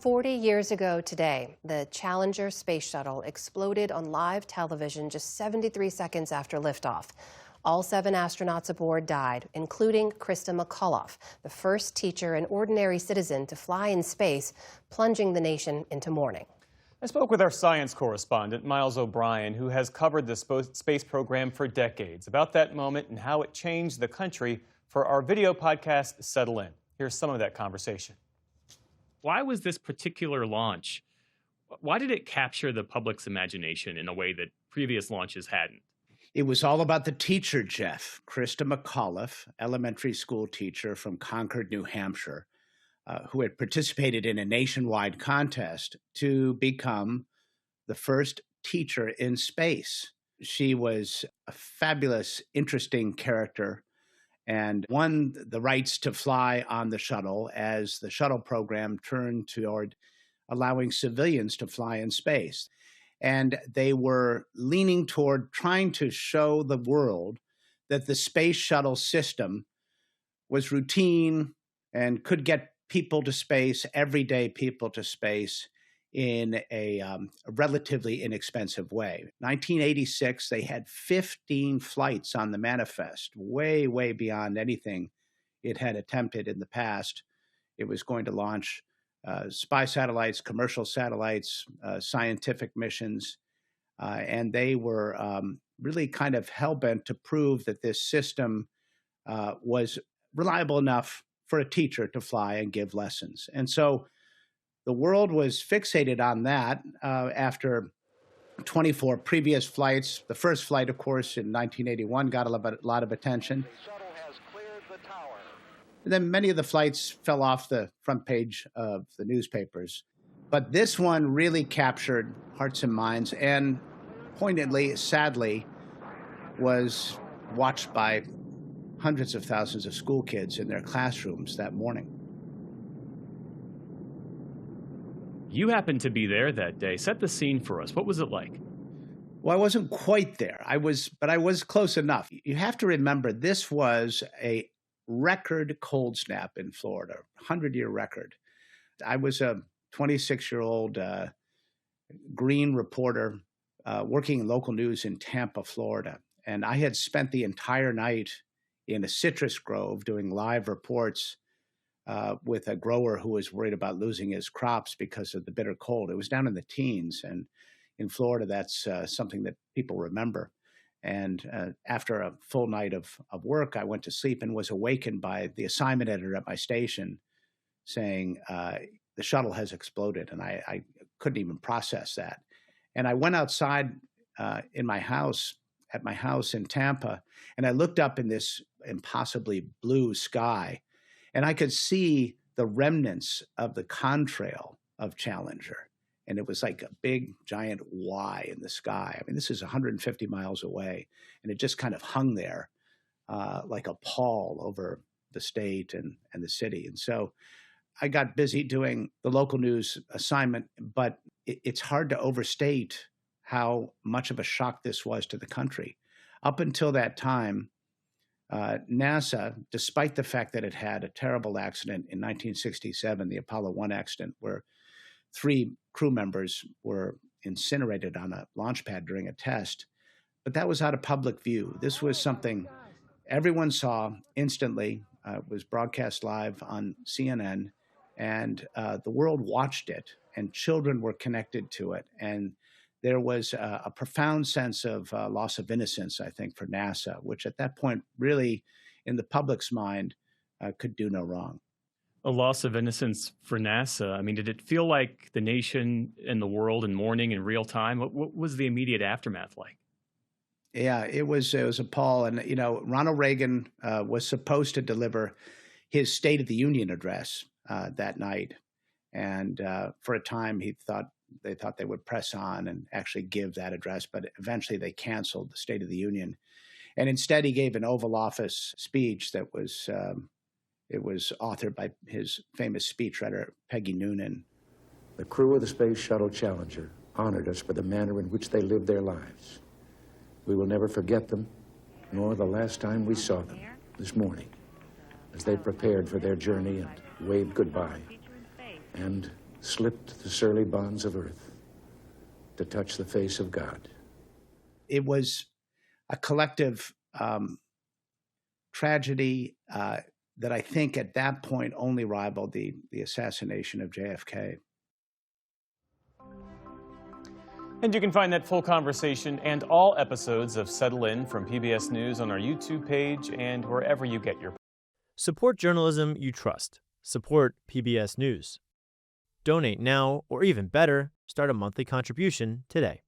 40 years ago today, the Challenger space shuttle exploded on live television just 73 seconds after liftoff. All 7 astronauts aboard died, including Christa McAuliffe, the first teacher and ordinary citizen to fly in space, plunging the nation into mourning. I spoke with our science correspondent, Miles O'Brien, who has covered the space program for decades, about that moment and how it changed the country for our video podcast, Settle In. Here's some of that conversation. Why was this particular launch, why did it capture the public's imagination in a way that previous launches hadn't? It was all about the teacher, Jeff. Christa McAuliffe, elementary school teacher from Concord, New Hampshire, who had participated in a nationwide contest to become the first teacher in space. She was a fabulous, interesting character and won the rights to fly on the shuttle as the shuttle program turned toward allowing civilians to fly in space. And they were leaning toward trying to show the world that the space shuttle system was routine and could get people to space, everyday people to space, in a relatively inexpensive way. 1986, they had 15 flights on the manifest, way, way beyond anything it had attempted in the past. It was going to launch spy satellites, commercial satellites, scientific missions, and they were really kind of hell-bent to prove that this system was reliable enough for a teacher to fly and give lessons. And so the world was fixated on that after 24 previous flights. The first flight, of course, in 1981 got a lot of attention. The shuttle has cleared the tower. And then many of the flights fell off the front page of the newspapers. But this one really captured hearts and minds and poignantly, sadly, was watched by hundreds of thousands of school kids in their classrooms that morning. You happened to be there that day. Set the scene for us. What was it like? Well, I wasn't quite there. But I was close enough. You have to remember, this was a record cold snap in Florida, 100-year record. I was a 26-year-old green reporter working in local news in Tampa, Florida. And I had spent the entire night in a citrus grove doing live reports with a grower who was worried about losing his crops because of the bitter cold. It was down in the teens, and in Florida, that's something that people remember. And after a full night of work, I went to sleep and was awakened by the assignment editor at my station saying, the shuttle has exploded, and I couldn't even process that. And I went outside at my house in Tampa, and I looked up in this impossibly blue sky, and I could see the remnants of the contrail of Challenger. And it was like a big, giant Y in the sky. I mean, this is 150 miles away. And it just kind of hung there like a pall over the state and the city. And so I got busy doing the local news assignment, but it's hard to overstate how much of a shock this was to the country. Up until that time, NASA, despite the fact that it had a terrible accident in 1967, the Apollo 1 accident, where 3 crew members were incinerated on a launch pad during a test, but that was out of public view. This was something everyone saw instantly. It was broadcast live on CNN, and the world watched it, and children were connected to it. And there was a profound sense of loss of innocence, I think, for NASA, which at that point really, in the public's mind, could do no wrong. A loss of innocence for NASA. I mean, did it feel like the nation and the world in mourning in real time? What was the immediate aftermath like? Yeah, it was appalling. And, Ronald Reagan was supposed to deliver his State of the Union address that night. And for a time, they thought they would press on and actually give that address, but eventually they canceled the State of the Union. And instead, he gave an Oval Office speech that was, it was authored by his famous speechwriter, Peggy Noonan. The crew of the Space Shuttle Challenger honored us for the manner in which they lived their lives. We will never forget them, nor the last time we saw them this morning, as they prepared for their journey and waved goodbye. And slipped the surly bonds of earth to touch the face of God. It was a collective tragedy that I think at that point only rivaled the assassination of JFK. And you can find that full conversation and all episodes of Settle In from PBS News on our YouTube page and wherever you get your. Support journalism you trust. Support PBS News. Donate now, or even better, start a monthly contribution today.